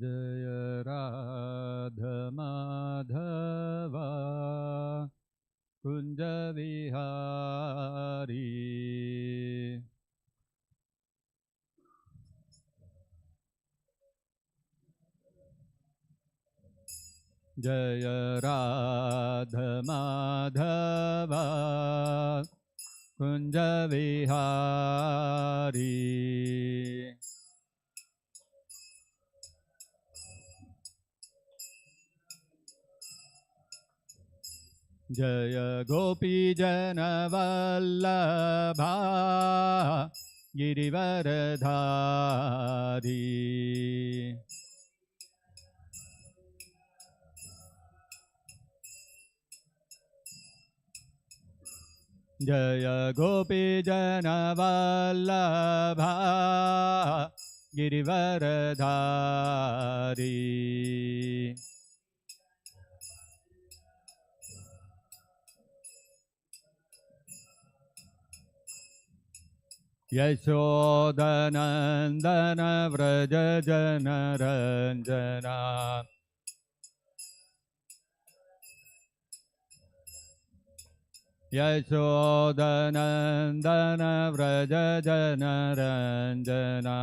जय राधा माधवा कुंज विहारी। जय राधा माधवा कुंज विहारी। जय गोपी जन वल्लभा गिरिवरधारी। जय गोपी जन वल्लभा गिरिवरधारी। यशोदनन्दन व्रज जनरञ्जना। यशोदनन्दन व्रज जनरञ्जना।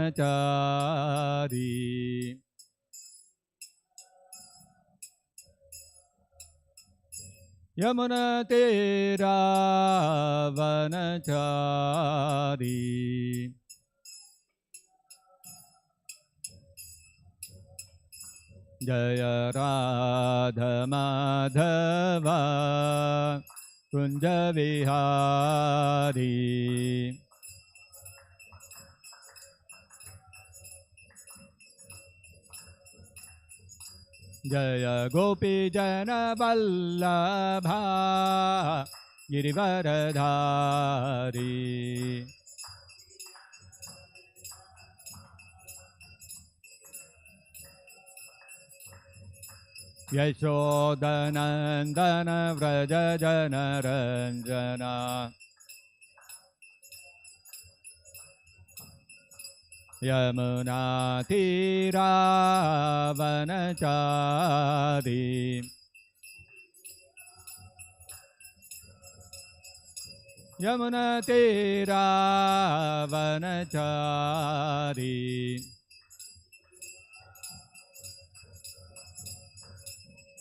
यमुनातीरावनचारी। यमुनातीरावनचारी। जय राधा माधवा कुंज विहारी। जय गोपी जन वल्लभा गिरिवरधारी। यशोदनन्दन व्रज जनरञ्जना। यमुनातीरावनचारी। यमुनातीरावनचारी।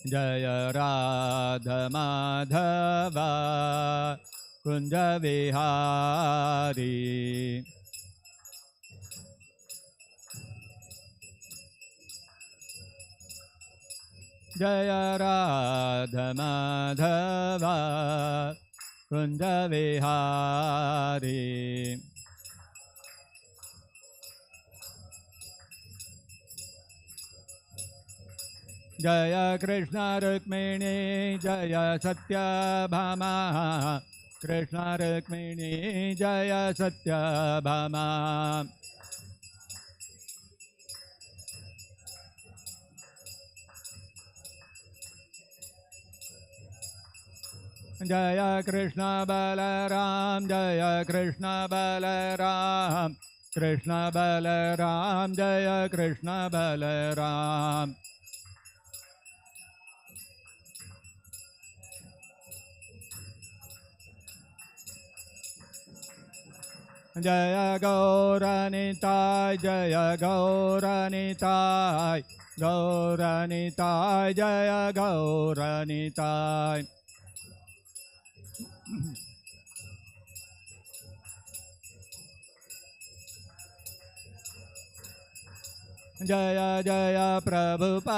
जय राधा माधवा कुंज विहारी। जय राधा माधवा कुंज विहारी। जय कृष्ण रुक्मिणी जय सत्यभामा। कृष्ण रुक्मिणी जय सत्यभामा। जय कृष्ण बलराम जय कृष्ण बलराम। कृष्ण बलराम जय कृष्ण बलराम। जय गौरनिताय जय गौरनिताय। गौरनिताय जय गौरनिताय। जय जय प्रभुपाद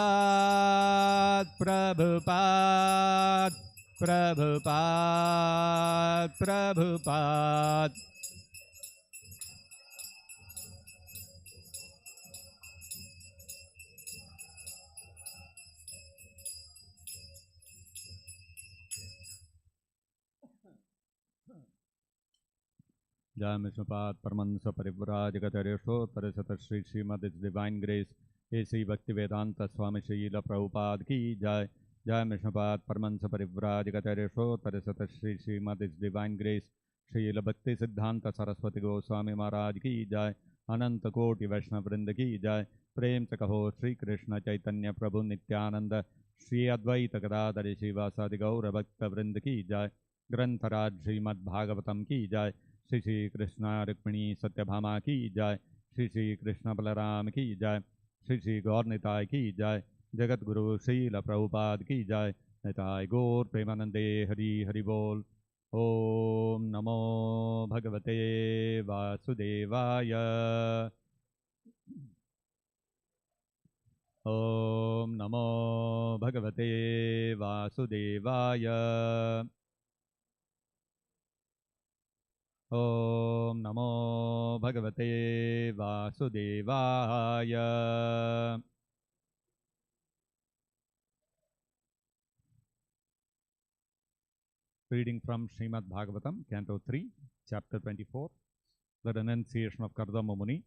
प्रभुपाद प्रभुपाद प्रभुपाद। जय विष्णुपाद परमंस परिव्राजगतरेशोत्तर सत श्रीमद डिवाइन ग्रेस ए श्री भक्ति वेदांत स्वामी श्रील प्रभुपाद की जय। Jai Mishnapat Paramahansa Parivrajakatarishotara Sata Shri Srimad His Divine Grace Srila Bhakti Siddhanta Saraswati Goswami Maharaj ki Jai Ananta Koti Vaishnava Vrinda ki Jai Prem se kaho Shri Krishna Chaitanya Prabhu Nityananda Shri Advaita Gadadhari Shivasadi Gaura Bhakta Vrinda ki Jai Grantharaj Srimad-Bhagavatam ki Jai Shri Shri Krishna Rukmini Satyabhama ki Jai Shri Shri Krishna Balaram ki Jai Shri Shri Gaurnitai ki Jai Jagat Guru Srila Prabhupada ki Jai Nitai Gaur Premanande Hari Hari Bol Om Namo Bhagavate Vasudevaya Om Namo Bhagavate Vasudevaya Om Namo Bhagavate Vasudevaya. Reading from Srimad-Bhagavatam, Canto 3, Chapter 24, the renunciation of Kardama Muni,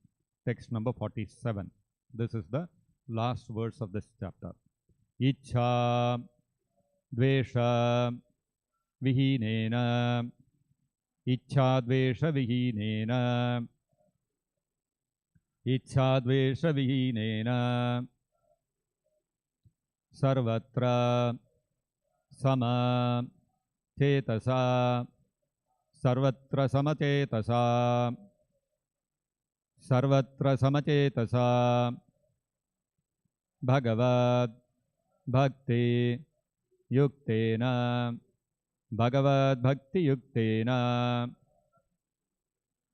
text number 47. This is the last verse of this chapter. Ichha Dvesha Vihinena Ichha Dvesha Vihinena Ichha Dvesha Vihinena Sarvatra Sama Chetasa Sarvatra Samachetasa Sarvatra Samachetasa Bhagavad Bhakti Yuktena Bhagavad Bhakti Yuktena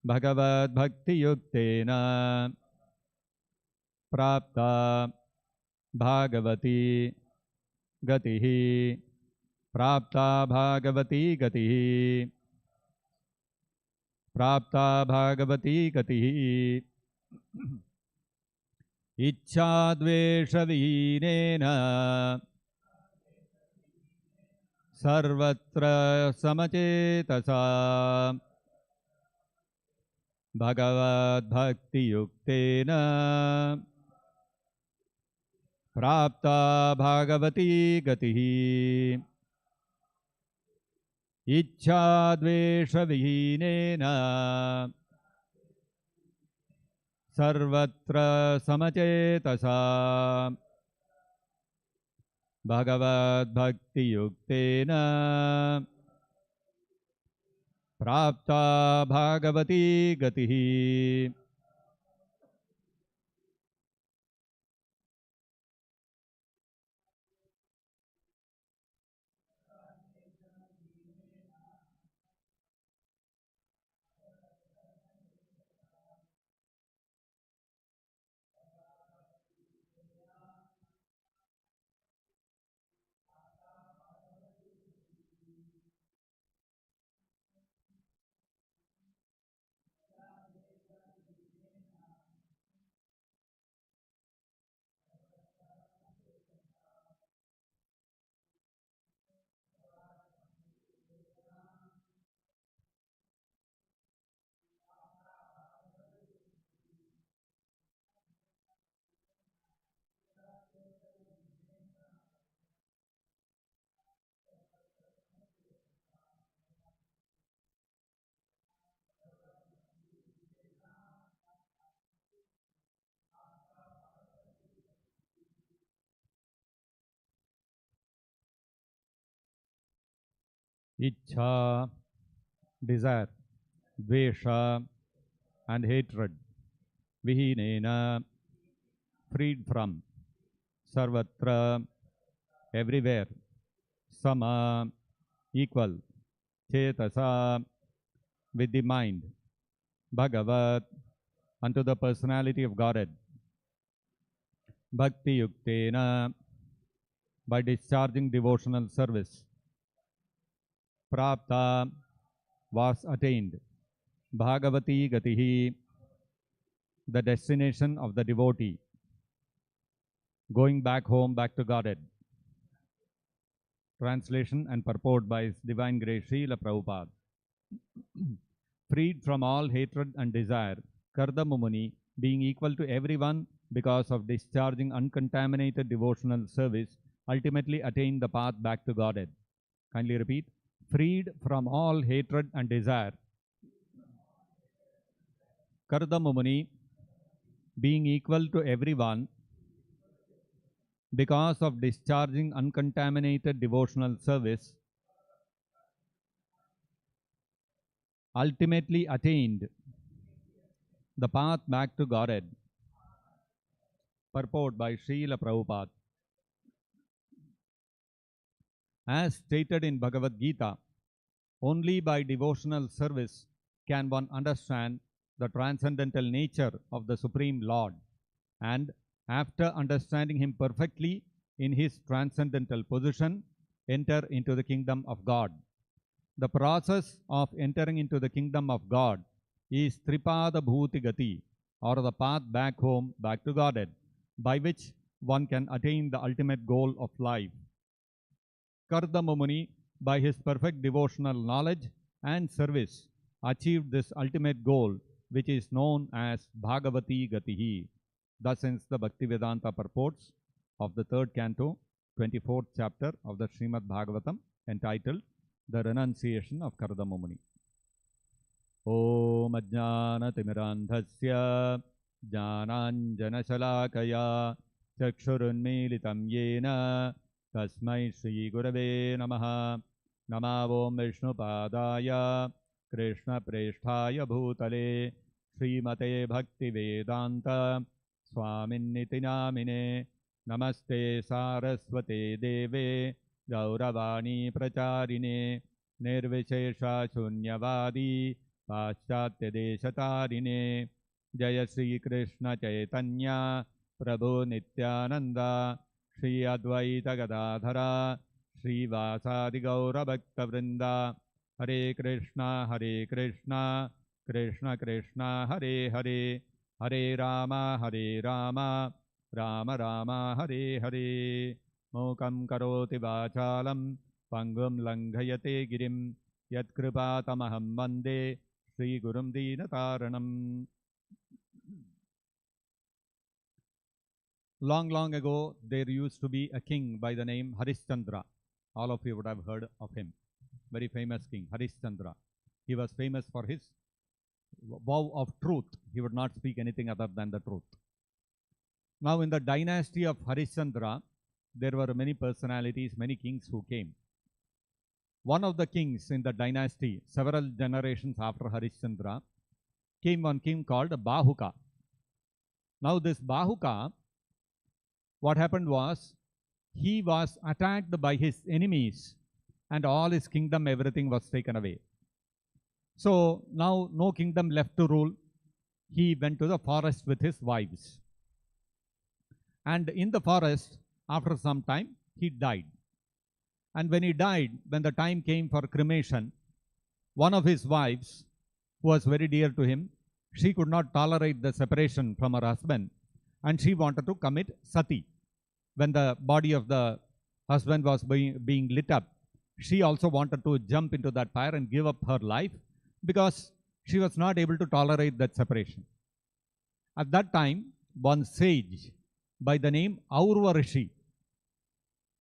Bhagavad Bhakti Yuktena Prapta Bhagavati Gatihi Prapta Bhagavati Gatihi Prapta Bhagavati Gatihi Ichha Dvesha Vihinena Sarvatra Samachetasa Bhagavad Bhakti Yuktena Prapta Bhagavati Gatihi Ichha Dvesha Vihinena Sarvatra Samachetasa Bhagavad Bhakti Yuktena Prapta Bhagavati Gatihi. Ichha, desire, Dvesha, and hatred, Vihinena, freed from, Sarvatra, everywhere, Sama, equal, Chetasa, with the mind, Bhagavat, unto the personality of Godhead, Bhakti Yuktena, by discharging devotional service, Prapta, was attained, Bhagavati Gatihi, the destination of the devotee, going back home, back to Godhead. Translation and purport by His Divine Grace Srila Prabhupada. Freed from all hatred and desire, Kardama Muni, being equal to everyone because of discharging uncontaminated devotional service, ultimately attain the path back to Godhead. Kindly repeat. Freed from all hatred and desire, Kardama being equal to everyone because of discharging uncontaminated devotional service, ultimately attained the path back to Godhead. Purport by Srila Prabhupada. As stated in Bhagavad-gita, only by devotional service can one understand the transcendental nature of the Supreme Lord, and after understanding Him perfectly in His transcendental position, enter into the kingdom of God. The process of entering into the kingdom of God is Tripada Bhuti Gati, or the path back home, back to Godhead, by which one can attain the ultimate goal of life. Kardama Muni, by his perfect devotional knowledge and service, achieved this ultimate goal, which is known as Bhagavati Gatihi. Thus ends the Bhaktivedanta purports of the 3rd canto, 24th chapter of the Srimad-Bhagavatam, entitled The Renunciation of Kardama Muni. Om Ajnana Timirandhasya Jnananjana Shalakaya Chakshurunmilitam Yena Tasmai Shri Gurave Namaha. Namo Vishnu Padaya Krishna Presthaya Bhutale Srimate Bhakti Vedanta Swaminiti Namine. Namaste Saraswate Deve Gauravani Pracharine Nirvishesha Shunyavadi Paschatya Deshatarine. Jaya Sri Krishna Chaitanya Prabhu Nityananda Shri Advaita Gadadhara Shri Vasadi Gaura Bhakta Vrinda. Hare Krishna Krishna Krishna Hare Hare, Hare Rama Rama Rama Hare Hare. Mokam karoti vachalam pangum langhayate girim yatkripatamaham vande Sri Gurum Dinataranam. Long ago, there used to be a king by the name Harishchandra. All of you would have heard of him. Very famous king, Harishchandra. He was famous for his vow of truth. He would not speak anything other than the truth. Now, in the dynasty of Harishchandra, there were many personalities, many kings who came. One of the kings in the dynasty, several generations after Harishchandra, came one king called Bahuka. Now, this Bahuka, what happened was, he was attacked by his enemies and all his kingdom, everything was taken away. So now no kingdom left to rule. He went to the forest with his wives. And in the forest, after some time, he died. And when he died, when the time came for cremation, one of his wives, who was very dear to him, she could not tolerate the separation from her husband, and she wanted to commit sati. When the body of the husband was being lit up, she also wanted to jump into that fire and give up her life because she was not able to tolerate that separation. At that time, one sage by the name Aurva Rishi,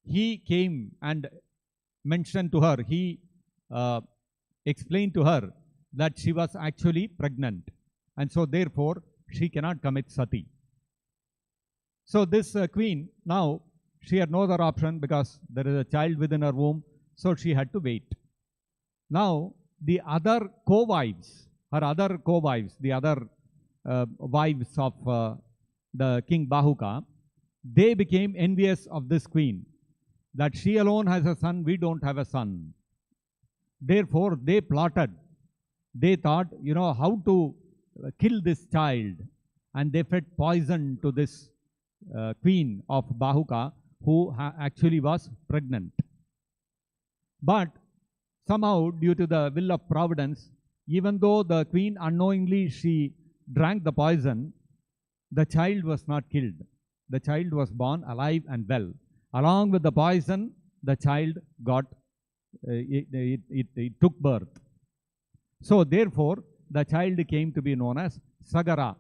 he came and mentioned to her, he explained to her that she was actually pregnant, and so therefore she cannot commit sati. So this queen, now she had no other option because there is a child within her womb, so she had to wait. Now the other co-wives, her other co-wives, the other wives of the king Bahuka, they became envious of this queen, that she alone has a son, we don't have a son. Therefore they plotted, they thought, how to kill this child, and they fed poison to this queen of Bahuka, who actually was pregnant. But somehow, due to the will of providence, even though the queen unknowingly she drank the poison, the child was not killed. The child was born alive and well. Along with the poison, the child got, it took birth. So therefore, the child came to be known as Sagara.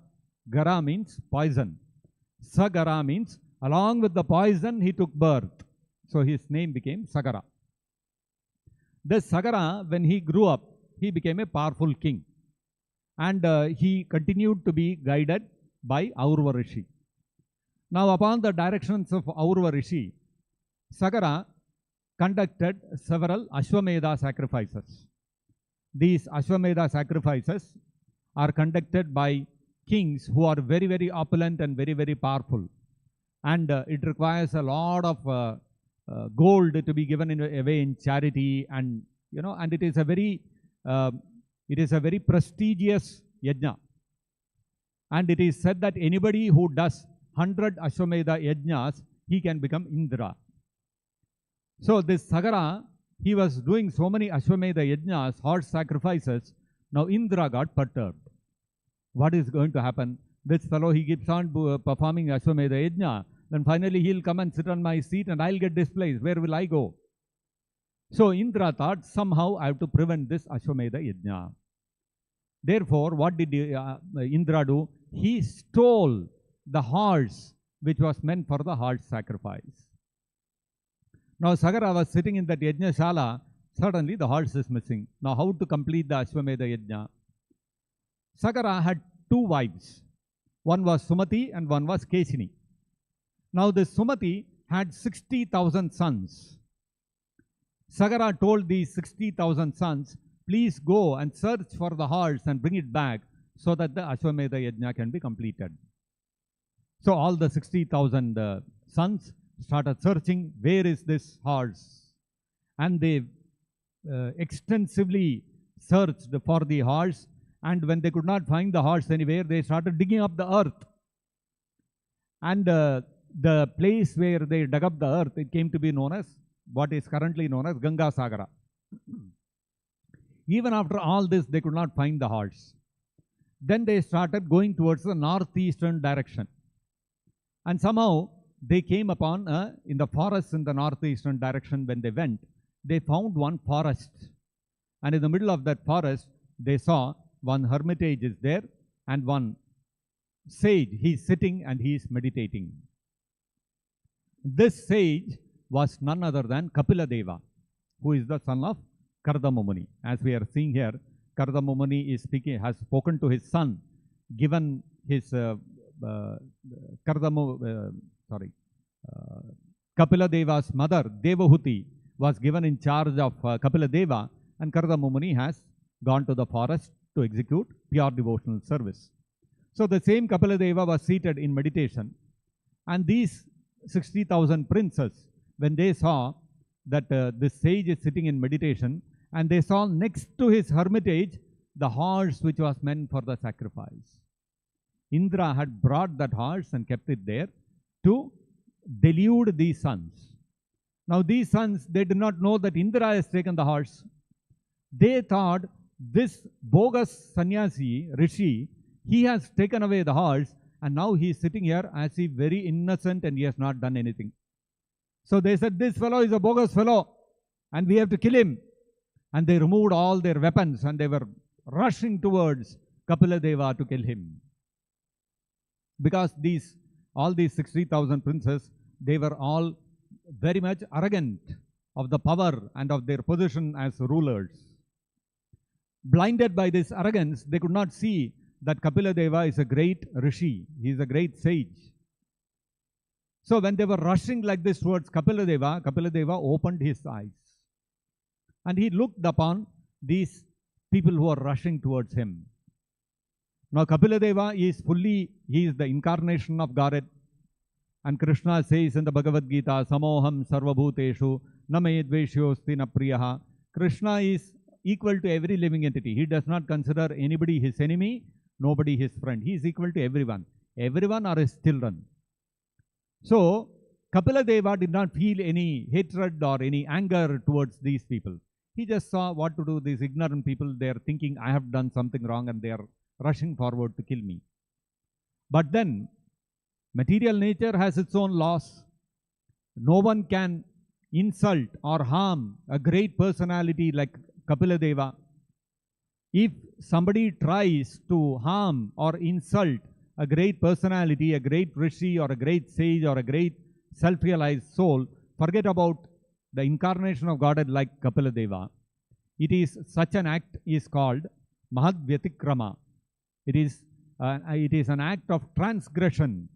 Gara means poison. Sagara means along with the poison he took birth. So his name became Sagara. This Sagara, when he grew up, he became a powerful king. And he continued to be guided by Aurva Rishi. Now, upon the directions of Aurva Rishi, Sagara conducted several Ashwamedha sacrifices. These Ashwamedha sacrifices are conducted by kings who are very, very opulent and very, very powerful. And it requires a lot of gold to be given away in charity, and and it is a very prestigious yajna. And it is said that anybody who does 100 Ashwamedha yajnas, he can become Indra. So this Sagara, he was doing so many Ashwamedha yajnas, horse sacrifices. Now Indra got perturbed. What is going to happen? This fellow, he keeps on performing Ashwamedha yajna. Then finally he'll come and sit on my seat and I'll get displaced. Where will I go? So Indra thought, somehow I have to prevent this Ashwamedha yajna. Therefore, what did Indra do? He stole the horse which was meant for the horse sacrifice. Now Sagara was sitting in that yajna shala. Suddenly the horse is missing. Now how to complete the Ashwamedha yajna? Sagara had two wives. One was Sumati and one was Keshini. Now this Sumati had 60,000 sons. Sagara told these 60,000 sons, please go and search for the horse and bring it back so that the Ashwamedha yajna can be completed. So all the 60,000 sons started searching, where is this horse? And they extensively searched for the horse, and when they could not find the horse anywhere, they started digging up the earth. And the place where they dug up the earth, it came to be known as, what is currently known as Ganga Sagara. Even after all this, they could not find the horse. Then they started going towards the northeastern direction. And somehow they came upon, in the forest in the northeastern direction, when they went, they found one forest. And in the middle of that forest, they saw one hermitage is there and one sage. He is sitting and he is meditating. This sage was none other than Kapila Deva, who is the son of Kardama Muni. As we are seeing here, Kardama Muni is speaking, has spoken to his son, given his Kapila Deva's mother, Devahuti, was given in charge of Kapila Deva, and Kardama Muni has gone to the forest to execute pure devotional service. So the same Kapila Deva was seated in meditation, and these 60,000 princes, when they saw that this sage is sitting in meditation, and they saw next to his hermitage the horse which was meant for the sacrifice. Indra had brought that horse and kept it there to delude these sons. Now these sons, they did not know that Indra has taken the horse. They thought this bogus sannyasi, Rishi, he has taken away the horse, and now he is sitting here as if very innocent and he has not done anything. So they said, this fellow is a bogus fellow and we have to kill him. And they removed all their weapons and they were rushing towards Kapila Deva to kill him. Because all these 60,000 princes, they were all very much arrogant of the power and of their position as rulers. Blinded by this arrogance, they could not see that Kapila Deva is a great rishi, he is a great sage. So when they were rushing like this towards Kapila Deva opened his eyes. And he looked upon these people who are rushing towards him. Now Kapila Deva is he is the incarnation of Godhead. And Krishna says in the Bhagavad-gita, Samoham sarvabhuteshu name dveshyosti na priyaha. Krishna is equal to every living entity. He does not consider anybody his enemy, nobody his friend. He is equal to everyone. Everyone are his children. So Kapila Deva did not feel any hatred or any anger towards these people. He just saw what to do. These ignorant people, they are thinking, I have done something wrong, and they are rushing forward to kill me. But then, material nature has its own laws. No one can insult or harm a great personality like Kapila Deva. If somebody tries to harm or insult a great personality, a great rishi or a great sage or a great self-realized soul, forget about the incarnation of Godhead like Kapila Deva. It is such an act is called Mahadvyatikrama. It is an act of transgression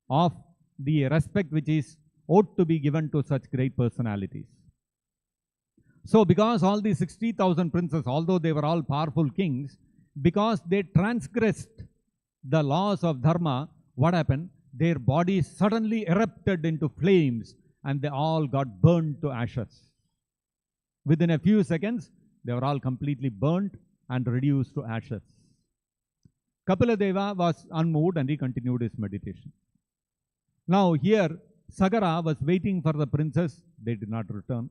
of the respect which is ought to be given to such great personalities. So because all these 60,000 princes, although they were all powerful kings, because they transgressed the laws of dharma, what happened? Their bodies suddenly erupted into flames and they all got burned to ashes. Within a few seconds, they were all completely burnt and reduced to ashes. Kapila Deva was unmoved and he continued his meditation. Now here, Sagara was waiting for the princes. They did not return.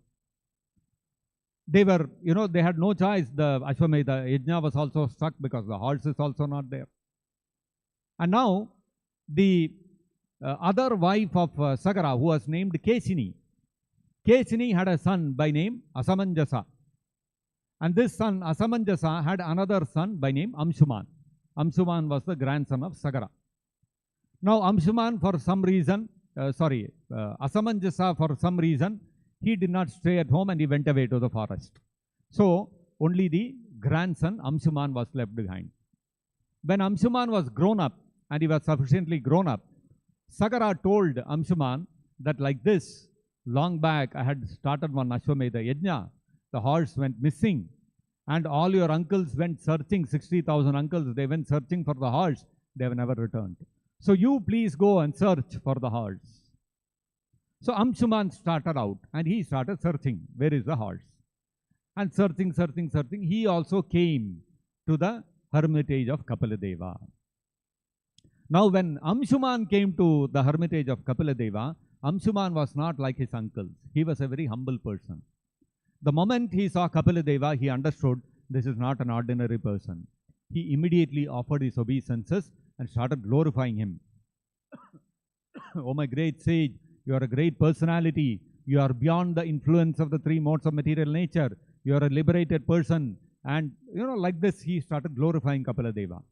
They were, they had no choice. The Ashwamedha Yajna was also stuck because the horse is also not there. And now, the other wife of Sagara, who was named Kesini had a son by name Asamanjasa. And this son, Asamanjasa, had another son by name Amshuman. Amshuman was the grandson of Sagara. Now, Amshuman for some reason, Asamanjasa for some reason, he did not stay at home and he went away to the forest. So, only the grandson Amshuman was left behind. When Amshuman was grown up, and he was sufficiently grown up, Sagara told Amshuman that like this, long back I had started one Ashwamedha Yajna, the horse went missing, and all your uncles went searching, 60,000 uncles, they went searching for the horse, they have never returned. So you please go and search for the horse. So Amshuman started out and he started searching, where is the horse? And searching, he also came to the hermitage of Kapila Deva. Now when Amshuman came to the hermitage of Kapila Deva, Amshuman was not like his uncles. He was a very humble person. The moment he saw Kapila Deva, he understood this is not an ordinary person. He immediately offered his obeisances and started glorifying him. Oh my great sage, you are a great personality. You are beyond the influence of the three modes of material nature. You are a liberated person. And like this, he started glorifying Kapila Deva.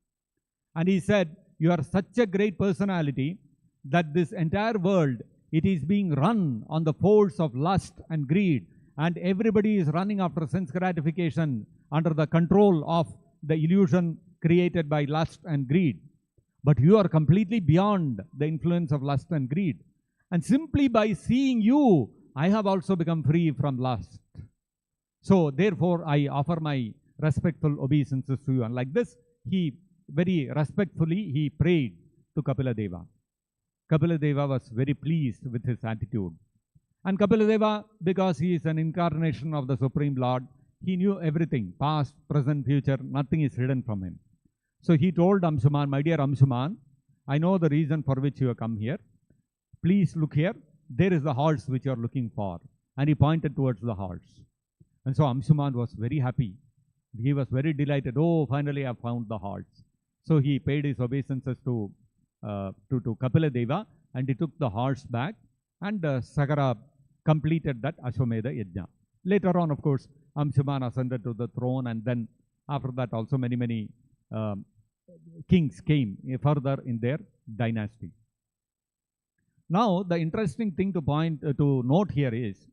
And he said, you are such a great personality that this entire world, it is being run on the force of lust and greed. And everybody is running after sense gratification under the control of the illusion created by lust and greed. But you are completely beyond the influence of lust and greed. And simply by seeing you, I have also become free from lust. So therefore, I offer my respectful obeisances to you. And like this, he very respectfully, he prayed to Kapila Deva. Kapila Deva was very pleased with his attitude. And Kapila Deva, because he is an incarnation of the Supreme Lord, he knew everything, past, present, future, nothing is hidden from him. So he told Amshuman, my dear Amshuman, I know the reason for which you have come here. Please look here, there is the horse which you are looking for. And he pointed towards the horse. And so Amshuman was very happy. He was very delighted. Oh, finally I have found the horse. So he paid his obeisances to Kapila Deva and he took the horse back and Sagara completed that Ashwamedha Yajna. Later on, of course, Amshuman ascended to the throne and then after that also many kings came further in their dynasty. Now, the interesting thing to note here is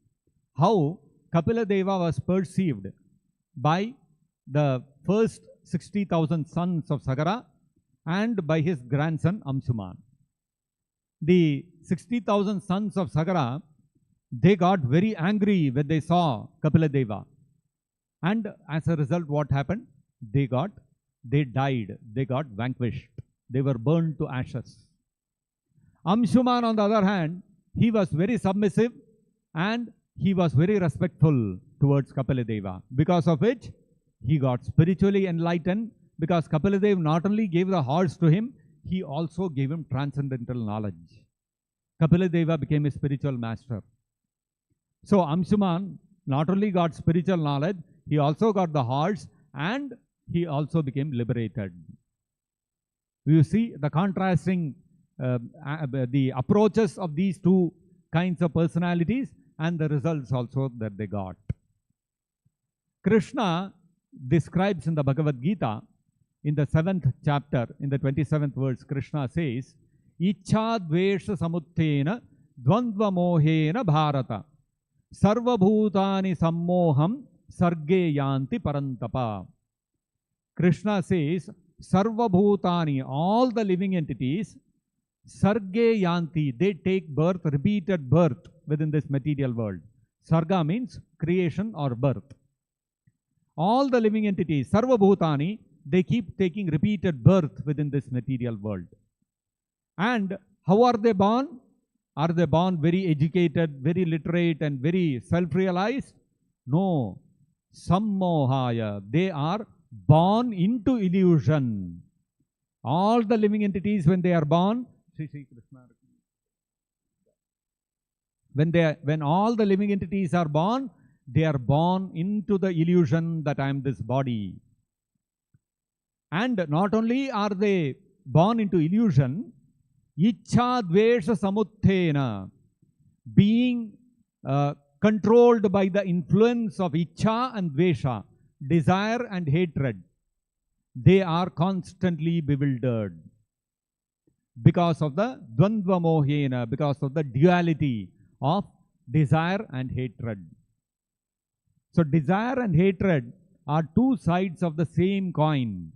how Kapila Deva was perceived by the first 60,000 sons of Sagara and by his grandson Amshuman. The 60,000 sons of Sagara, they got very angry when they saw Kapila Deva. And as a result, what happened? They died, they got vanquished, they were burned to ashes. Amshuman, on the other hand, he was very submissive and he was very respectful towards Kapila Deva, because of which he got spiritually enlightened, because Kapila Deva not only gave the horse to him, he also gave him transcendental knowledge. Kapila Deva became a spiritual master. So Amshuman not only got spiritual knowledge, he also got the horse and he also became liberated. You see the contrasting the approaches of these two kinds of personalities and the results also that they got. Krishna describes in the Bhagavad-gita, in the 7th chapter, in the 27th verse, Krishna says, Ichha dvesha samuttena dvandva mohena bharata sarva bhutani sammoham sarge yanti parantapa. Krishna says, sarva bhutani, all the living entities, sarge yanti, they take birth, repeated birth within this material world. Sarga means creation or birth. All the living entities, sarva bhutani, they keep taking repeated birth within this material world. And how are they born? Are they born very educated, very literate, and very self-realized? No. Sammohaya. They are born into illusion. All the living entities, when they are born, when all the living entities are born, they are born into the illusion that I am this body. And not only are they born into illusion, Ichha dvesha samuthena, being controlled by the influence of Ichha and Dvesha, desire and hatred, they are constantly bewildered because of the dvandva mohena, because of the duality of desire and hatred. So desire and hatred are two sides of the same coin,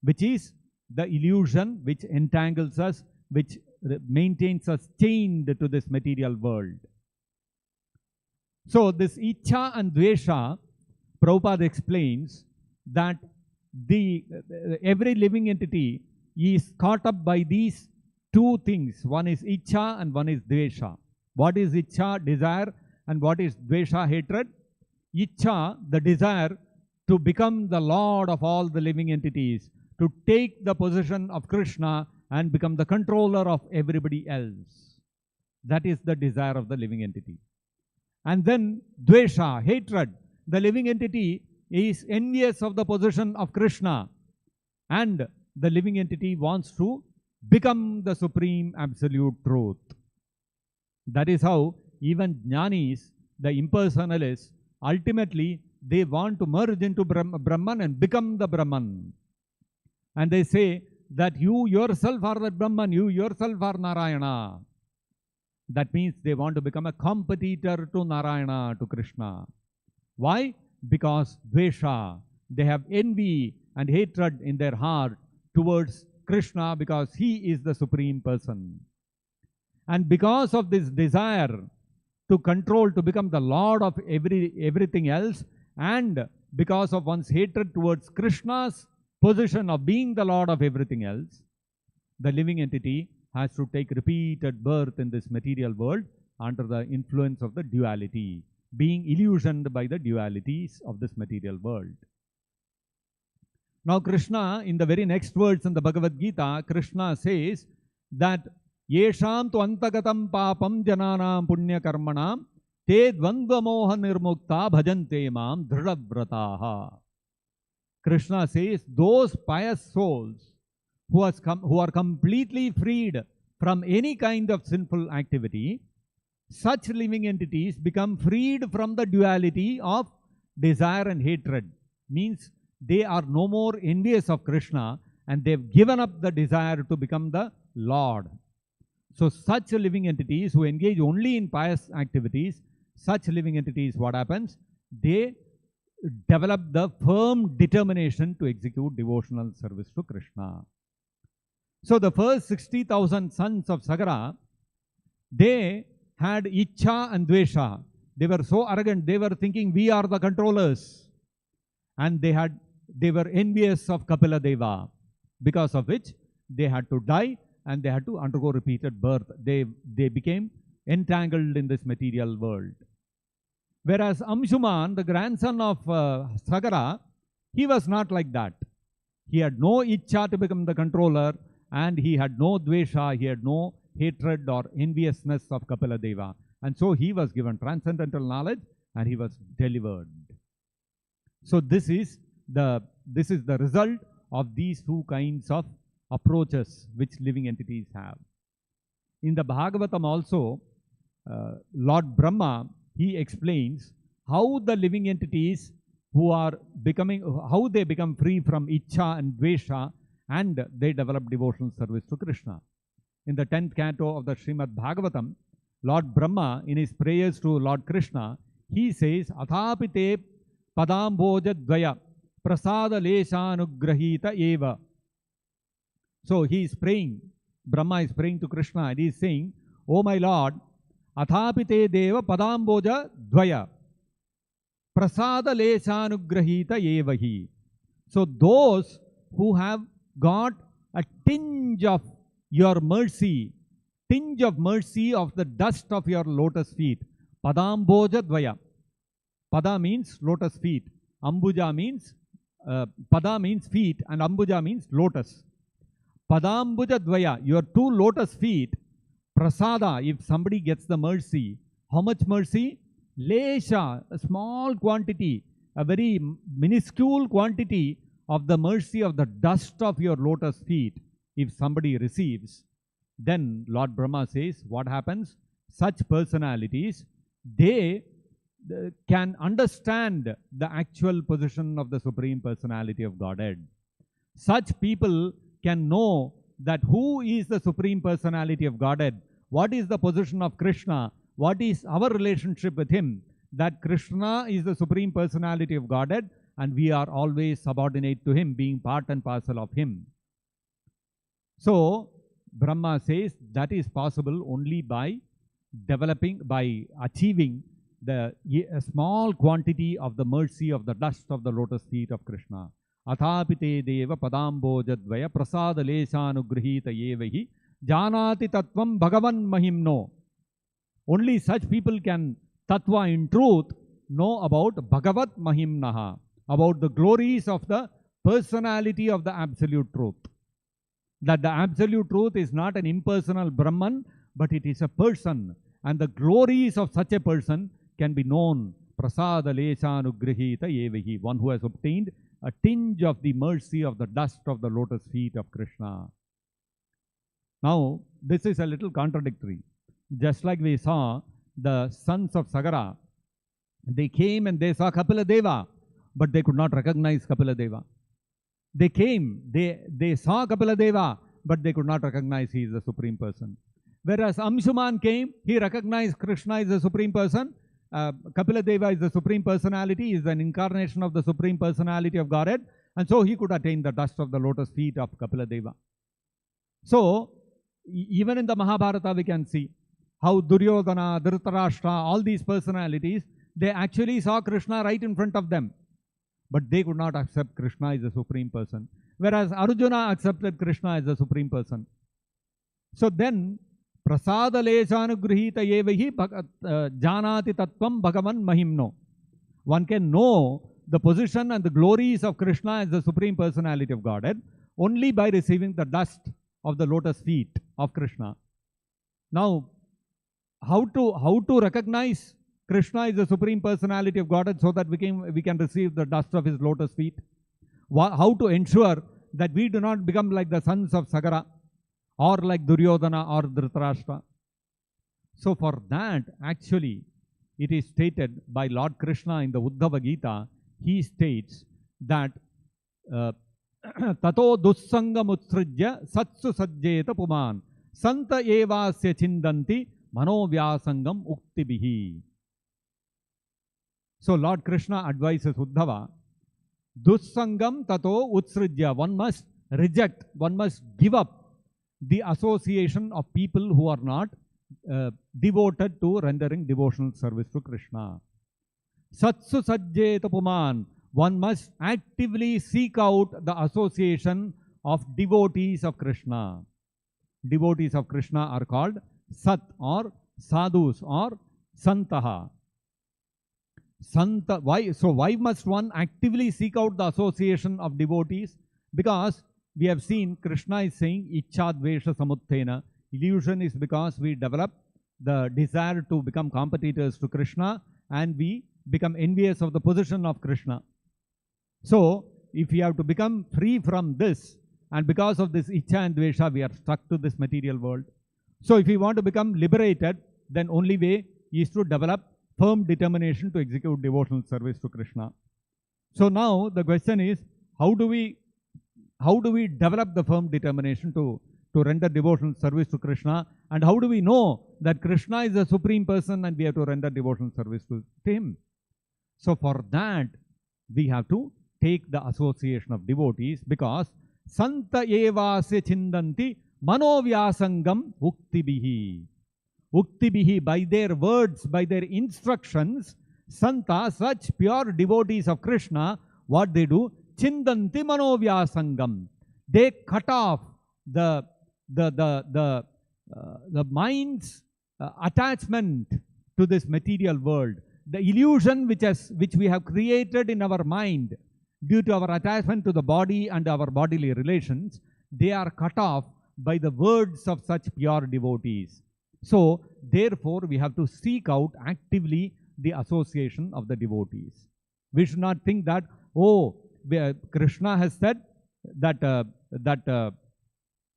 which is the illusion which entangles us, which maintains us chained to this material world. So this Ichha and Dvesha, Prabhupada explains that every living entity is caught up by these two things. One is Ichha and one is Dvesha. What is Ichha? Desire. And what is Dvesha? Hatred. Ichha, the desire to become the Lord of all the living entities, to take the position of Krishna and become the controller of everybody else. That is the desire of the living entity. And then Dvesha, hatred. The living entity is envious of the position of Krishna, and the living entity wants to become the supreme absolute truth. That is how even jnanis, the impersonalists, ultimately they want to merge into Brahman and become the Brahman. And they say that you yourself are the Brahman, you yourself are Narayana. That means they want to become a competitor to Narayana, to Krishna. Why? Because Dvesha, they have envy and hatred in their heart towards Krishna, because he is the supreme person. And because of this desire to control, to become the Lord of everything else, and because of one's hatred towards Krishna's position of being the Lord of everything else, the living entity has to take repeated birth in this material world under the influence of the duality, being illusioned by the dualities of this material world. Now Krishna, in the very next words in the Bhagavad-gita, Krishna says that Yesham tu antagatam papam jananam punya karmanam te dvandva moha nirmukta bhajante mam dhridavrataha. Krishna says those pious souls who are completely freed from any kind of sinful activity, such living entities become freed from the duality of desire and hatred. Means they are no more envious of Krishna, and they've given up the desire to become the Lord. So such living entities who engage only in pious activities, such living entities, what happens? They develop the firm determination to execute devotional service to Krishna. So the first 60,000 sons of Sagara, they had Ichha and Dvesha. They were so arrogant, they were thinking we are the controllers. And they were envious of Kapila Deva, because of which they had to die and they had to undergo repeated birth. They became entangled in this material world. Whereas Amshuman, the grandson of Sagara, he was not like that. He had no Ichha to become the controller, and he had no Dvesha, he had no hatred or enviousness of Kapila Deva. And so he was given transcendental knowledge and he was delivered. So this is the result of these two kinds of approaches which living entities have. In the Bhagavatam also, Lord Brahma, he explains how the living entities how they become free from Ichha and Dvesha, and they develop devotional service to Krishna. In the 10th canto of the Srimad-Bhagavatam, Lord Brahma, in his prayers to Lord Krishna, he says, Athapite padamboja dvaya prasada leshanugrahita eva. So he is praying, Brahma is praying to Krishna and he is saying, O my Lord, Athapite deva padamboja dvaya prasada leshanugrahita evahi. So those who have got a tinge of your mercy, tinge of mercy of the dust of your lotus feet. Padamboja dvaya. Pada means lotus feet. Ambuja means, pada means feet and ambuja means lotus. Padambuja dvaya, your two lotus feet, prasada, if somebody gets the mercy, how much mercy? Lesha, a small quantity, a very minuscule quantity of the mercy of the dust of your lotus feet, if somebody receives, then Lord Brahma says, what happens? Such personalities, they can understand the actual position of the Supreme Personality of Godhead. Such people can know that who is the Supreme Personality of Godhead, what is the position of Krishna, what is our relationship with him, that Krishna is the Supreme Personality of Godhead and we are always subordinate to him, being part and parcel of him. So, Brahma says that is possible only by developing, by achieving a small quantity of the mercy of the dust of the lotus feet of Krishna. Athapite deva padambojadvaya prasada leshanugrihita yevahi janati tattvam bhagavan mahimno. Only such people can tattva in truth know about Bhagavat mahimnaha, about the glories of the personality of the absolute truth. That the absolute truth is not an impersonal Brahman, but it is a person. And the glories of such a person can be known. Prasada leshanugrihita yevahi, one who has obtained a tinge of the mercy of the dust of the lotus feet of Krishna. Now, this is a little contradictory. Just like we saw the sons of Sagara, they came and they saw Kapila Deva, but they could not recognize Kapila Deva. They came, they saw Kapila Deva, but they could not recognize he is the Supreme Person. Whereas Amshuman came, he recognized Krishna is the Supreme Person. Kapila Deva is the Supreme Personality, is an incarnation of the Supreme Personality of Godhead, and so he could attain the dust of the lotus feet of Kapila Deva. So, even in the Mahabharata we can see how Duryodhana, Dhritarashtra, all these personalities, they actually saw Krishna right in front of them. But they could not accept Krishna as the Supreme Person. Whereas Arjuna accepted Krishna as the Supreme Person. So then, Prasada leshanugrihita yevahi janati tattvam bhagavan mahimno. One can know the position and the glories of Krishna as the Supreme Personality of Godhead only by receiving the dust of the lotus feet of Krishna. Now, how to recognize Krishna is the Supreme Personality of Godhead so that we can receive the dust of his lotus feet? How to ensure that we do not become like the sons of Sagara or like Duryodhana or Dhritarashtra? So for that, actually, it is stated by Lord Krishna in the Uddhava Gita. He states that Tato dussangam utsrijya satsu sajjeta puman santa evasya chindanti manovyasangam uktibihi. So Lord Krishna advises Uddhava, dussangam tato utsrijya. One must reject, one must give up the association of people who are not devoted to rendering devotional service to Krishna. Satsu sajjeta puman. One must actively seek out the association of devotees of Krishna. Devotees of Krishna are called Sat or Sadhus or Santaha. Santa, why? So why must one actively seek out the association of devotees? Because we have seen Krishna is saying Ichchadvesha samuttena. Illusion is because we develop the desire to become competitors to Krishna and we become envious of the position of Krishna. So, if we have to become free from this, and because of this Ichcha and Dvesha, we are stuck to this material world. So, if we want to become liberated, then only way is to develop firm determination to execute devotional service to Krishna. So now the question is, how do we develop the firm determination to to render devotional service to Krishna. And how do we know that Krishna is the Supreme Person and we have to render devotional service to Him? So for that, we have to take the association of devotees, because Santa evasya chindanti manovyasangam uktibihi. Uktibihi, by their words, by their instructions, Santa, such pure devotees of Krishna, what they do? Chindanti manovyasangam. They cut off the mind's attachment to this material world. The illusion which we have created in our mind due to our attachment to the body and our bodily relations, they are cut off by the words of such pure devotees. So, therefore, we have to seek out actively the association of the devotees. We should not think that, oh, Krishna has said that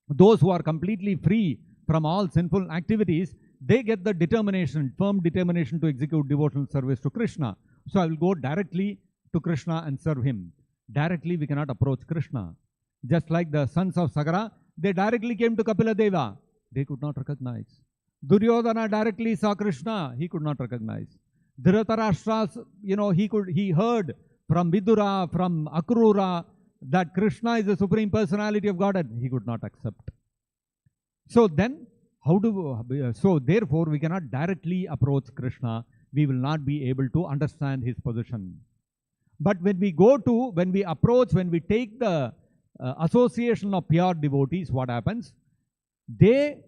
those who are completely free from all sinful activities, they get the determination, firm determination to execute devotional service to Krishna. So I will go directly to Krishna and serve him. Directly we cannot approach Krishna. Just like the sons of Sagara, they directly came to Kapila Deva. They could not recognize. Duryodhana directly saw Krishna. He could not recognize. Dhritarashtra, he heard from Vidura, from Akrura, that Krishna is the Supreme Personality of Godhead. He could not accept. So then, therefore, we cannot directly approach Krishna. We will not be able to understand his position. But when we take the association of pure devotees, what happens? They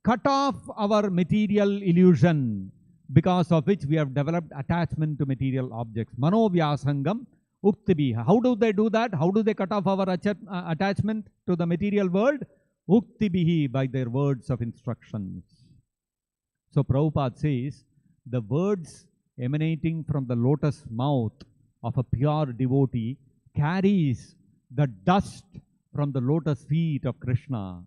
cut off our material illusion, because of which we have developed attachment to material objects. Manovyasangam uktibiha. How do they do that? How do they cut off our attachment to the material world? Uktibihi, by their words of instructions. So Prabhupada says, the words emanating from the lotus mouth of a pure devotee carries the dust from the lotus feet of Krishna.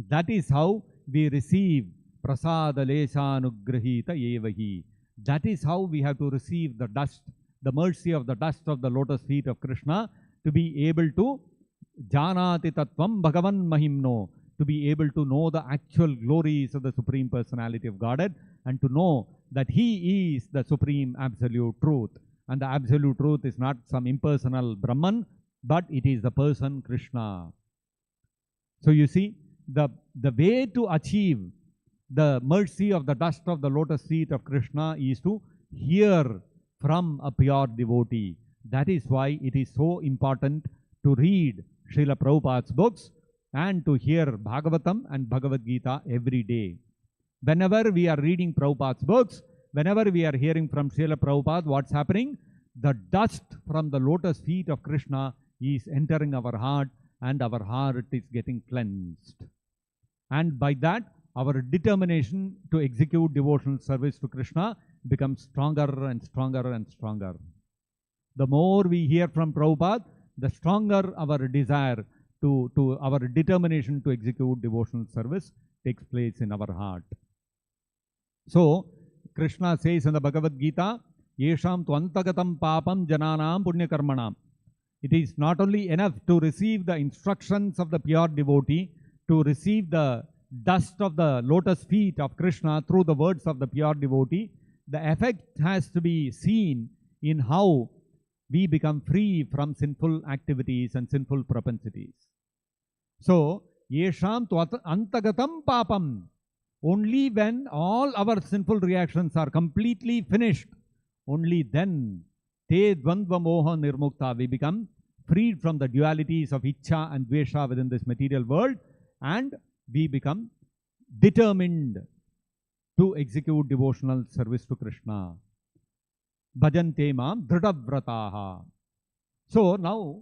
That is how we receive prasada leshanugrahita evahi. That is how we have to receive the dust, the mercy of the dust of the lotus feet of Krishna, to be able to janati tattvam bhagavan mahimno, to be able to know the actual glories of the Supreme Personality of Godhead, and to know that He is the Supreme Absolute Truth. And the Absolute Truth is not some impersonal Brahman, but it is the person Krishna. So you see, the way to achieve the mercy of the dust of the lotus feet of Krishna is to hear from a pure devotee. That is why it is so important to read Srila Prabhupada's books and to hear Bhagavatam and Bhagavad-gita every day. Whenever we are reading Prabhupada's books, whenever we are hearing from Srila Prabhupada, what's happening? The dust from the lotus feet of Krishna is entering our heart, and our heart is getting cleansed. And by that, our determination to execute devotional service to Krishna becomes stronger and stronger and stronger. The more we hear from Prabhupada, the stronger our desire to our determination to execute devotional service takes place in our heart. So, Krishna says in the Bhagavad-gita, Yesham tu antagatam papam jananam punyakarmanam. It is not only enough to receive the instructions of the pure devotee, to receive the dust of the lotus feet of Krishna through the words of the pure devotee. The effect has to be seen in how we become free from sinful activities and sinful propensities. So, Yesham tu antagatam papam. Only when all our sinful reactions are completely finished, only then te dvandva moha nirmukta, we become freed from the dualities of Ichcha and Dvesha within this material world, and we become determined to execute devotional service to Krishna. Bhajante mam dhridavrataha. So now,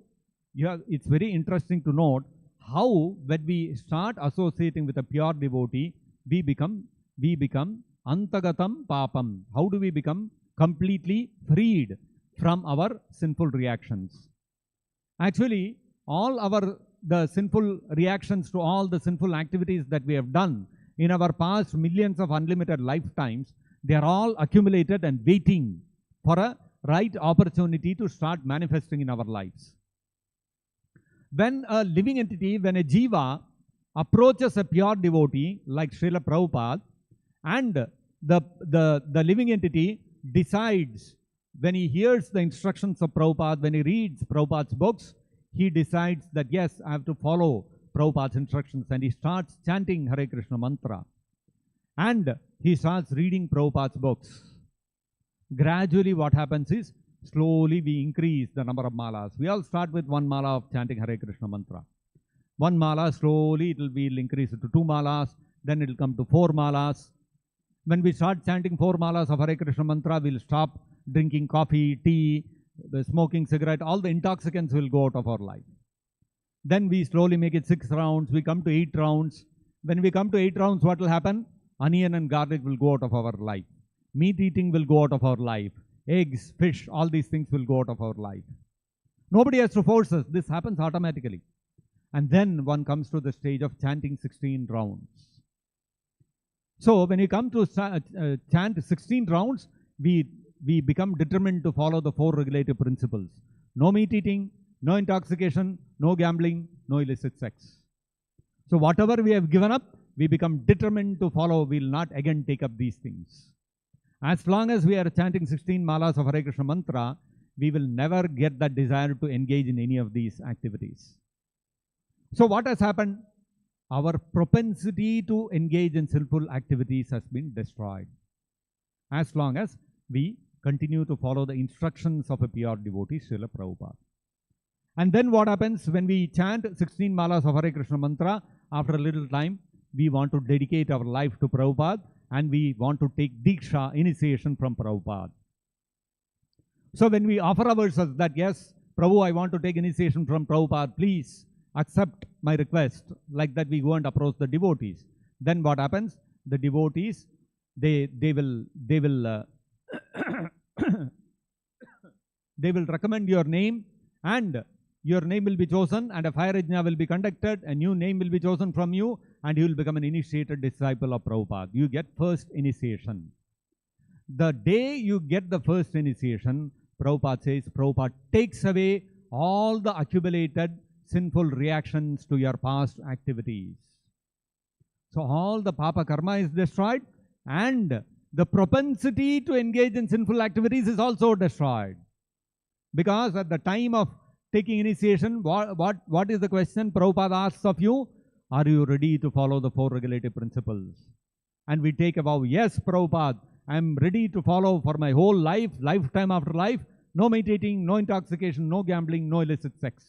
it's very interesting to note how when we start associating with a pure devotee, we become antagatam papam. How do we become completely freed from our sinful reactions? Actually, the sinful reactions to all the sinful activities that we have done in our past millions of unlimited lifetimes, they are all accumulated and waiting for a right opportunity to start manifesting in our lives. When a living entity, when a jiva approaches a pure devotee like Srila Prabhupada, and the living entity decides, when he hears the instructions of Prabhupada, when he reads Prabhupada's books, he decides that yes, I have to follow Prabhupada's instructions, and he starts chanting Hare Krishna mantra, and he starts reading Prabhupada's books. Gradually what happens is, slowly we increase the number of malas. We all start with one mala of chanting Hare Krishna mantra. One mala, slowly will increase to 2 malas, then it will come to 4 malas. When we start chanting 4 malas of Hare Krishna mantra, we will stop drinking coffee, tea, smoking cigarette, all the intoxicants will go out of our life. Then we slowly make it 6 rounds, we come to 8 rounds. When we come to 8 rounds, what will happen? Onion and garlic will go out of our life. Meat eating will go out of our life. Eggs, fish, all these things will go out of our life. Nobody has to force us. This happens automatically. And then one comes to the stage of chanting 16 rounds. So when you come to chant 16 rounds, we become determined to follow the 4 regulative principles. No meat eating, no intoxication, no gambling, no illicit sex. So whatever we have given up, we become determined to follow. We will not again take up these things. As long as we are chanting 16 malas of Hare Krishna mantra, we will never get that desire to engage in any of these activities. So what has happened? Our propensity to engage in sinful activities has been destroyed, as long as we continue to follow the instructions of a pure devotee, Srila Prabhupada. And then what happens when we chant 16 malas of Hare Krishna mantra? After a little time, we want to dedicate our life to Prabhupada, and we want to take Diksha, initiation from Prabhupada. So when we offer ourselves that, yes, Prabhu, I want to take initiation from Prabhupada, please accept my request, like that we go and approach the devotees. Then what happens? The devotees, they will they will recommend your name, and your name will be chosen, and a fire yajna will be conducted, a new name will be chosen from you, and you will become an initiated disciple of Prabhupada. You get first initiation. The day you get the first initiation, Prabhupada says, Prabhupada takes away all the accumulated sinful reactions to your past activities. So all the papa karma is destroyed, and the propensity to engage in sinful activities is also destroyed. Because at the time of taking initiation, what is the question Prabhupada asks of you? Are you ready to follow the 4 regulative principles? And we take a vow, yes, Prabhupada, I am ready to follow for my whole life, lifetime after life. No meditating, no intoxication, no gambling, no illicit sex.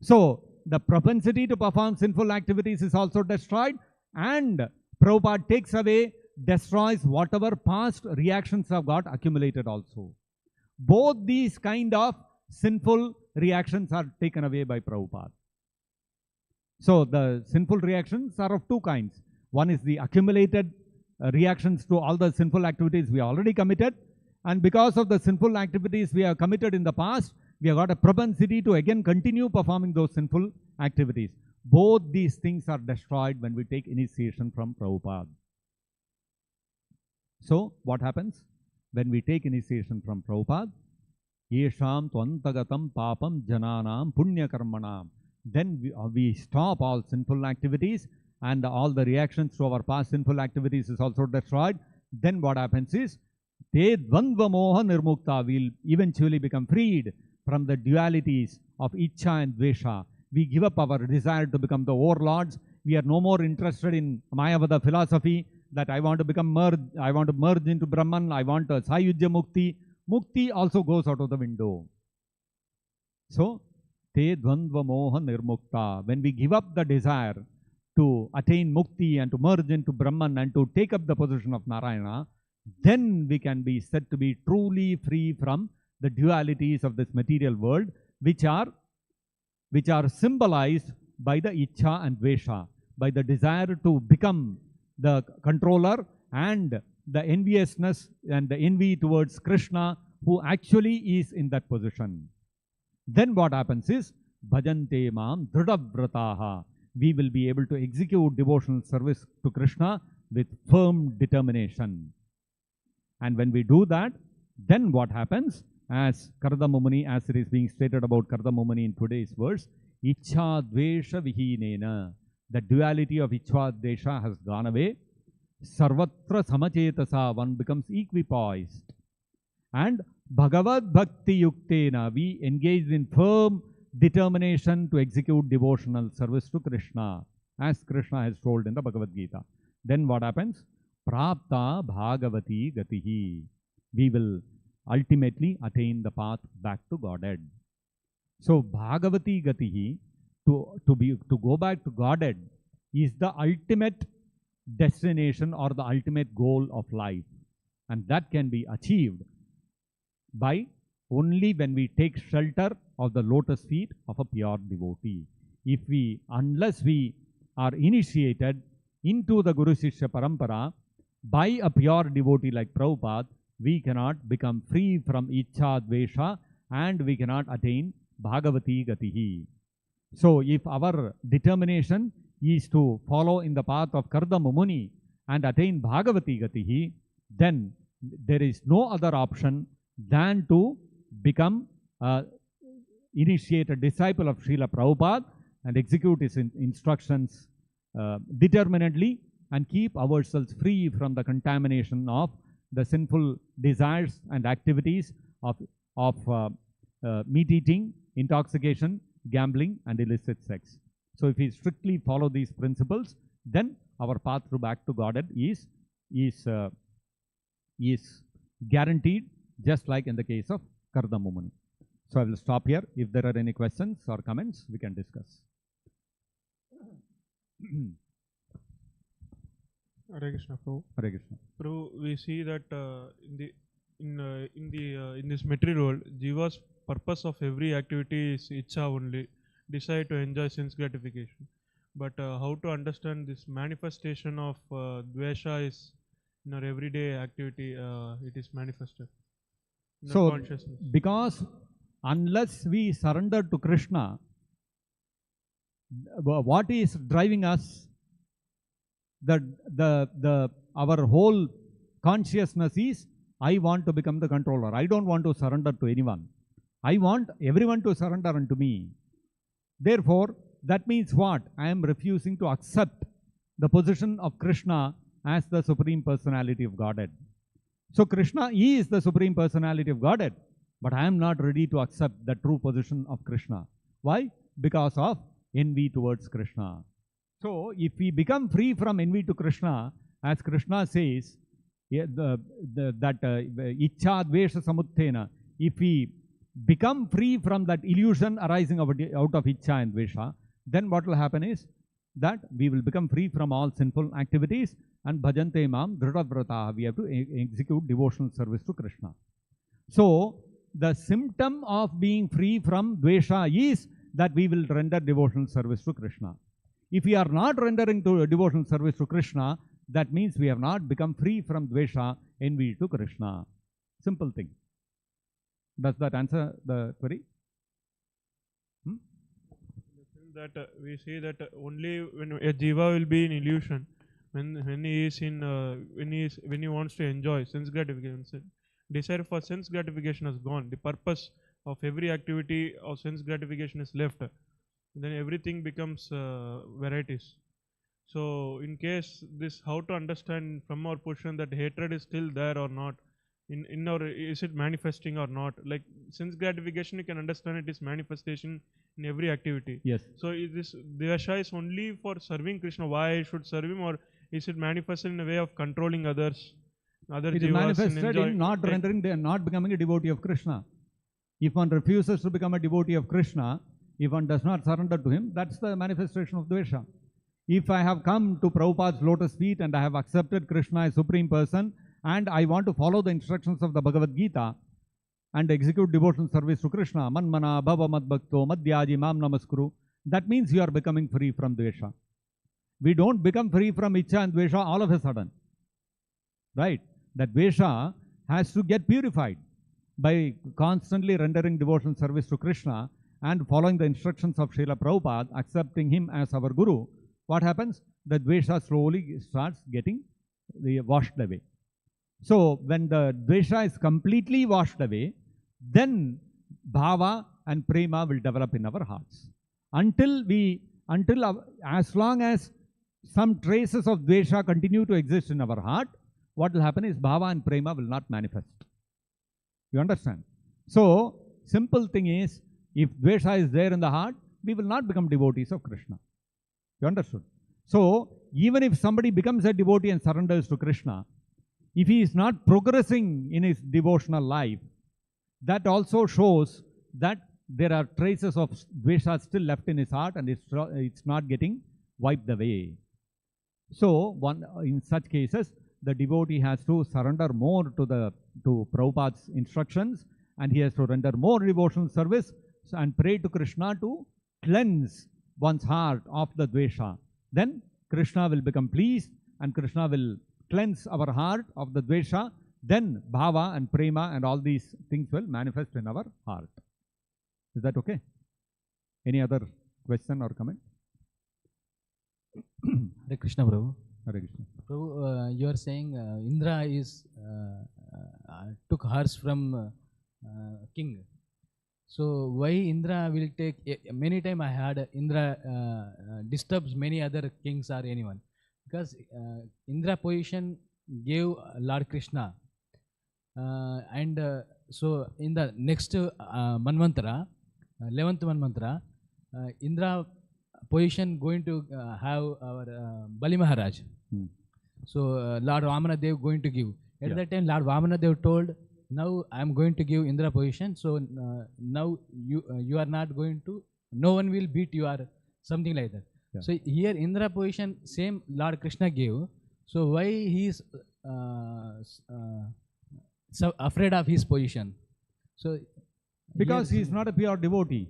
So the propensity to perform sinful activities is also destroyed, and Prabhupada takes away, destroys whatever past reactions have got accumulated also. Both these kind of sinful reactions are taken away by Prabhupada. So the sinful reactions are of 2 kinds. One is the accumulated reactions to all the sinful activities we already committed, and because of the sinful activities we have committed in the past, we have got a propensity to again continue performing those sinful activities. Both these things are destroyed when we take initiation from Prabhupada. So what happens? When we take initiation from Prabhupada, Yesham tvantagatam papam jananam punya karmanam. Then we stop all sinful activities, and all the reactions to our past sinful activities is also destroyed. Then what happens is, te dvandva moha nirmukta, will eventually become freed from the dualities of Ichcha and Dvesha. We give up our desire to become the overlords. We are no more interested in Mayavada philosophy, that I want to become merged, I want to merge into Brahman, I want a Sayujya Mukti. Mukti also goes out of the window. So, te dvandva moha nirmukta. When we give up the desire to attain Mukti and to merge into Brahman and to take up the position of Narayana, then we can be said to be truly free from the dualities of this material world, which are symbolized by the Ichcha and Dvesha, by the desire to become the controller, and the enviousness and the envy towards Krishna, who actually is in that position. Then what happens is, bhajante mam dhrudavrataha. We will be able to execute devotional service to Krishna with firm determination. And when we do that, then what happens? As Kardama Muni, as it is being stated about Kardama Muni in today's verse, Ichha Dvesha Vihinena. The duality of Ichha Dvesha has gone away. Sarvatra Samachetasa, one becomes equipoised. And Bhagavad Bhakti Yuktena, we engage in firm determination to execute devotional service to Krishna, as Krishna has told in the Bhagavad-gita. Then what happens? Prapta Bhagavati Gatihi. We will ultimately attain the path back to Godhead. So Bhagavati Gatihi, to go back to Godhead, is the ultimate destination or the ultimate goal of life. And that can be achieved by only when we take shelter of the lotus feet of a pure devotee. Unless we are initiated into the Guru Shishya Parampara by a pure devotee like Prabhupada, we cannot become free from Ichha Dvesha and we cannot attain Bhagavati Gatihi. So if our determination is to follow in the path of Kardama Muni and attain Bhagavati Gatihi, then there is no other option than to become initiate a disciple of Srila Prabhupada and execute his instructions determinedly and keep ourselves free from the contamination of the sinful desires and activities of meat eating, intoxication, gambling and illicit sex. So if we strictly follow these principles, then our path through back to Godhead is guaranteed, just like in the case of Kardama Muni. So I will stop here. If there are any questions or comments, we can discuss. Hare Krishna, Prabhu. Hare Krishna. Prabhu, we see that in this material world, Jiva's purpose of every activity is Ichha only, desire to enjoy sense gratification. But how to understand this manifestation of Dvesha is in our everyday activity, it is manifested in our consciousness. Because unless we surrender to Krishna, what is driving us? Our whole consciousness is, I want to become the controller. I don't want to surrender to anyone. I want everyone to surrender unto me. Therefore, that means what? I am refusing to accept the position of Krishna as the Supreme Personality of Godhead. So Krishna is the Supreme Personality of Godhead, but I am not ready to accept the true position of Krishna. Why? Because of envy towards Krishna. So if we become free from envy to Krishna, as Krishna says, Ichha Dvesha Samuttena, if we become free from that illusion arising out of Ichha and Dvesha, then what will happen is that we will become free from all sinful activities and bhajante mam dhritavrata. We have to execute devotional service to Krishna. So the symptom of being free from Dvesha is that we will render devotional service to Krishna. If we are not rendering devotional service to Krishna, that means we have not become free from Dvesha, envy to Krishna. Simple thing. Does that answer the query? That we see that only when a jiva will be in illusion, when he is in when he wants to enjoy sense gratification, desire for sense gratification has gone. The purpose of every activity of sense gratification is left. Then everything becomes varieties. So in case this, how to understand from our position that hatred is still there or not? In our, is it manifesting or not? Like sense gratification, you can understand it is manifestation in every activity. Yes. So is this Dvesha is only for serving Krishna? Why I should serve him, or is it manifested in a way of controlling others? It is manifested in not becoming a devotee of Krishna. If one refuses to become a devotee of Krishna, if one does not surrender to him, that's the manifestation of Dvesha. If I have come to Prabhupada's lotus feet and I have accepted Krishna as Supreme Person, and I want to follow the instructions of the Bhagavad-gita and execute devotional service to Krishna, manmana bhava madbhakto madhyaji mam namaskuru, that means you are becoming free from Dvesha. We don't become free from Ichha and Dvesha all of a sudden. Right? That Dvesha has to get purified by constantly rendering devotional service to Krishna and following the instructions of Srila Prabhupada, accepting him as our Guru. What happens? The Dvesha slowly starts getting washed away. So when the Dvesha is completely washed away, then Bhava and Prema will develop in our hearts. As long as some traces of dvesha continue to exist in our heart, what will happen is bhava and prema will not manifest. You understand? So, simple thing is, if dvesha is there in the heart, we will not become devotees of Krishna. You understood? So, even if somebody becomes a devotee and surrenders to Krishna, if he is not progressing in his devotional life, that also shows that there are traces of dvesha still left in his heart and it's not getting wiped away. So, in such cases, the devotee has to surrender more to Prabhupada's instructions, and he has to render more devotional service and pray to Krishna to cleanse one's heart of the dvesha. Then Krishna will become pleased and Krishna will cleanse our heart of the dvesha. Then bhava and prema and all these things will manifest in our heart. Is that okay? Any other question or comment? Hare Krishna, Prabhu. Hare Krishna. Prabhu, you are saying Indra took hers from king. So why Indra will take, many times I had Indra disturbs many other kings or anyone. Because Indra position gave Lord Krishna. So in the next Manvantara, 11th Manvantara, Indra position going to have our Bali Maharaj. So Lord Vamana Dev going to give. At that time, Lord Vamana Dev told, now I am going to give Indra position. So now you are not going to, no one will beat you or something like that. Yeah. So here Indra position same Lord Krishna gave. So why he is so afraid of his position? So because he is not a pure devotee.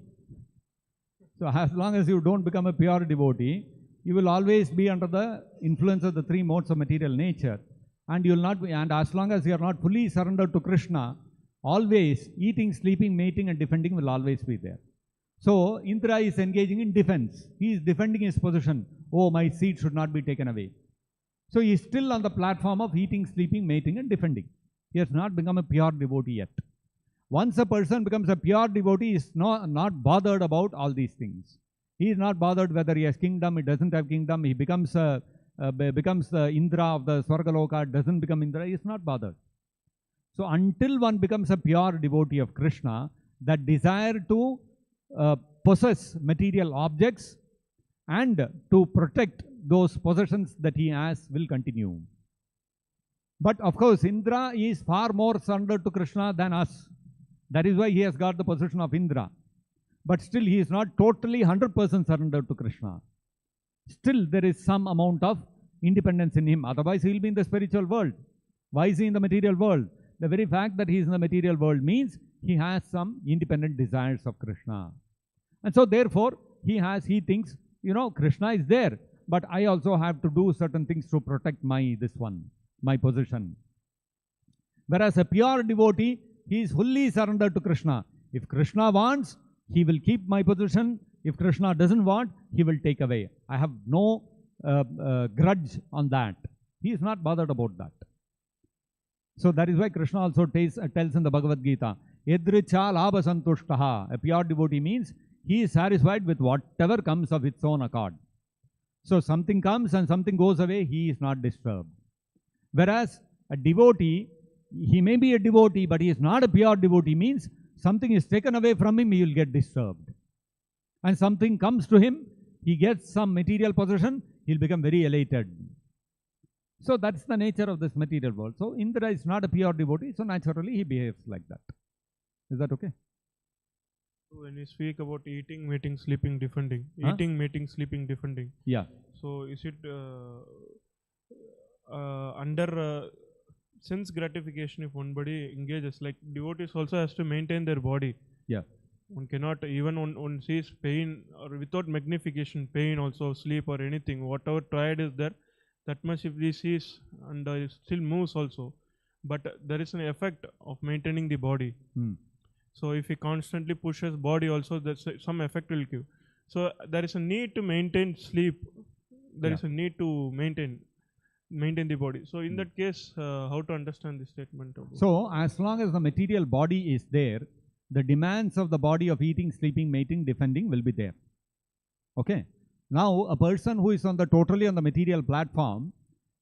So as long as you don't become a pure devotee, you will always be under the influence of the three modes of material nature. And you will not be, and as long as you are not fully surrendered to Krishna, always eating, sleeping, mating and defending will always be there. So Indra is engaging in defense. He is defending his position. Oh, my seed should not be taken away. So he is still on the platform of eating, sleeping, mating and defending. He has not become a pure devotee yet. Once a person becomes a pure devotee, he is not bothered about all these things. He is not bothered whether he has kingdom, he doesn't have kingdom, he becomes the Indra of the Swargaloka, doesn't become Indra, he is not bothered. So until one becomes a pure devotee of Krishna, that desire to possess material objects and to protect those possessions that he has will continue. But of course, Indra is far more surrendered to Krishna than us. That is why he has got the position of Indra. But still he is not totally 100% surrendered to Krishna. Still there is some amount of independence in him. Otherwise he will be in the spiritual world. Why is he in the material world? The very fact that he is in the material world means he has some independent desires of Krishna. And so therefore he thinks, Krishna is there, but I also have to do certain things to protect my position. Whereas a pure devotee, he is fully surrendered to Krishna. If Krishna wants, he will keep my position. If Krishna doesn't want, he will take away. I have no grudge on that. He is not bothered about that. So that is why Krishna also tells in the Bhagavad-gita, Yadricha labha santushtaha. A pure devotee means he is satisfied with whatever comes of its own accord. So something comes and something goes away, he is not disturbed. Whereas a devotee, he may be a devotee, but he is not a pure devotee, means something is taken away from him, he will get disturbed. And something comes to him, he gets some material possession, he will become very elated. So that's the nature of this material world. So Indra is not a pure devotee, so naturally he behaves like that. Is that okay? When you speak about eating, mating, sleeping, defending, eating, mating, sleeping, defending. Yeah. So is it under sense gratification if one body engages, like devotees also has to maintain their body. Yeah. One cannot, even one sees pain or without magnification, pain also, sleep or anything, whatever triad is there, that much if he sees and it still moves also. But there is an effect of maintaining the body. So if he constantly pushes body also, there's some effect will give. So there is a need to maintain sleep. There is a need to maintain the body. So in that case, how to understand this statement? So as long as the material body is there, the demands of the body of eating, sleeping, mating, defending will be there. Okay. Now, a person who is totally on the material platform,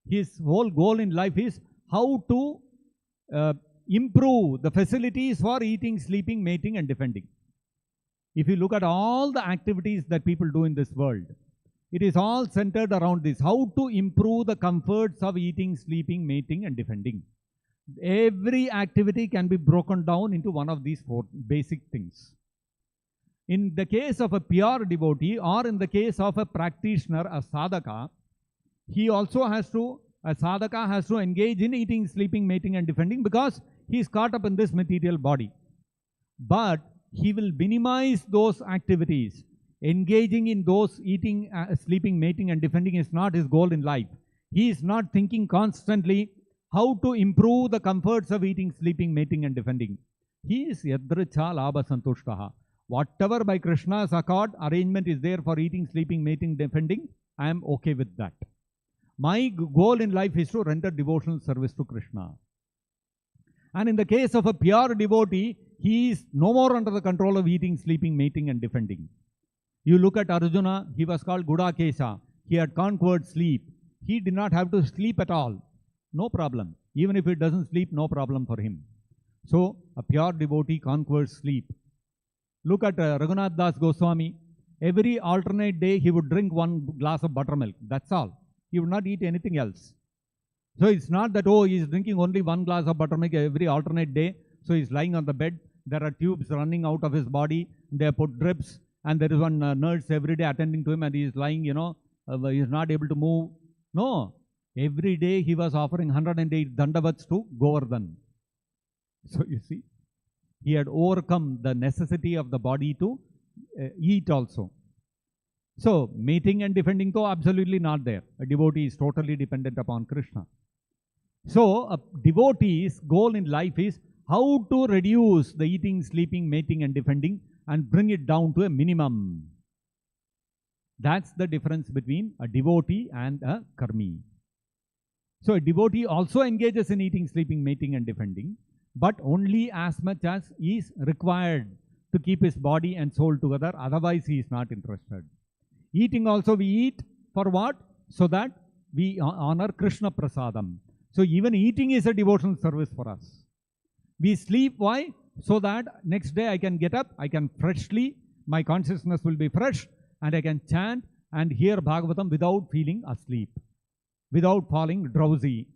his whole goal in life is how to improve the facilities for eating, sleeping, mating, and defending. If you look at all the activities that people do in this world, it is all centered around this: how to improve the comforts of eating, sleeping, mating, and defending. Every activity can be broken down into one of these four basic things. In the case of a pure devotee, or in the case of a practitioner, a sadhaka, he also has to, a sadhaka has to engage in eating, sleeping, mating, and defending, because he is caught up in this material body. But he will minimize those activities. Engaging in those eating, sleeping, mating, and defending is not his goal in life. He is not thinking constantly how to improve the comforts of eating, sleeping, mating, and defending. He is yadricha labha santushtaha. Whatever by Krishna's accord arrangement is there for eating, sleeping, mating, defending, I am okay with that. My goal in life is to render devotional service to Krishna. And in the case of a pure devotee, he is no more under the control of eating, sleeping, mating, and defending. You look at Arjuna, he was called Gudakesha. He had conquered sleep. He did not have to sleep at all. No problem. Even if he doesn't sleep, no problem for him. So, a pure devotee conquers sleep. Look at Raghunath Das Goswami. Every alternate day, he would drink one glass of buttermilk. That's all. He would not eat anything else. So, it's not that, oh, he is drinking only one glass of buttermilk every alternate day. So, he is lying on the bed. There are tubes running out of his body. They have put drips. And there is one nurse every day attending to him, and he is lying, he is not able to move. No. Every day he was offering 108 dandavats to Govardhan. So you see, he had overcome the necessity of the body to eat also. So, mating and defending, though, absolutely not there. A devotee is totally dependent upon Krishna. So, a devotee's goal in life is how to reduce the eating, sleeping, mating, and defending, and bring it down to a minimum. That's the difference between a devotee and a karmi. So a devotee also engages in eating, sleeping, mating, and defending, but only as much as is required to keep his body and soul together. Otherwise, he is not interested. Eating also, we eat for what? So that we honor Krishna Prasadam. So even eating is a devotional service for us. We sleep, why? So that next day I can get up, I can freshly, my consciousness will be fresh, and I can chant and hear Bhagavatam without feeling asleep, without falling drowsy.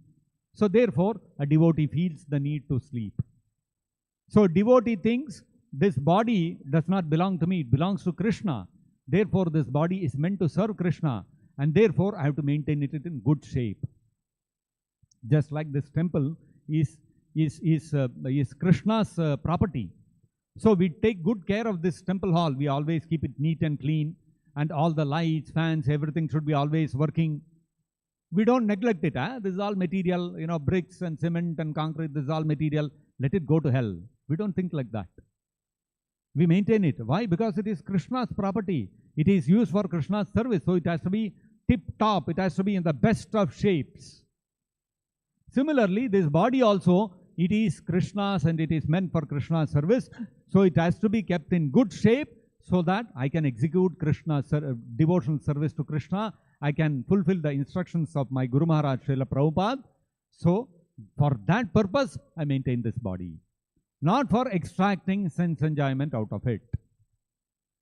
So therefore, a devotee feels the need to sleep. So a devotee thinks, this body does not belong to me, it belongs to Krishna. Therefore, this body is meant to serve Krishna, and therefore I have to maintain it in good shape. Just like this temple is Krishna's property. So we take good care of this temple hall. We always keep it neat and clean, and all the lights, fans, everything should be always working. We don't neglect it. This is all material, bricks and cement and concrete, this is all material. Let it go to hell. We don't think like that. We maintain it. Why? Because it is Krishna's property. It is used for Krishna's service. So it has to be tip-top. It has to be in the best of shapes. Similarly, this body also, it is Krishna's and it is meant for Krishna's service. So it has to be kept in good shape so that I can execute Krishna's devotional service to Krishna. I can fulfill the instructions of my Guru Maharaj Srila Prabhupada. So for that purpose, I maintain this body. Not for extracting sense enjoyment out of it.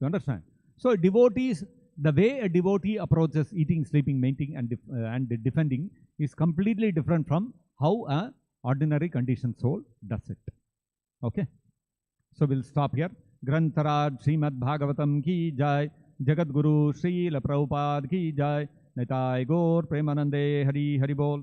You understand? So devotees, the way a devotee approaches eating, sleeping, mating, and defending is completely different from how a ordinary conditioned soul does it. Okay? So we'll stop here. Grantaraj Srimad-Bhagavatam ki jai, Jagat Guru Srila Prabhupada ki jai, Nitai Gaur Premanande Hari Hari Bol.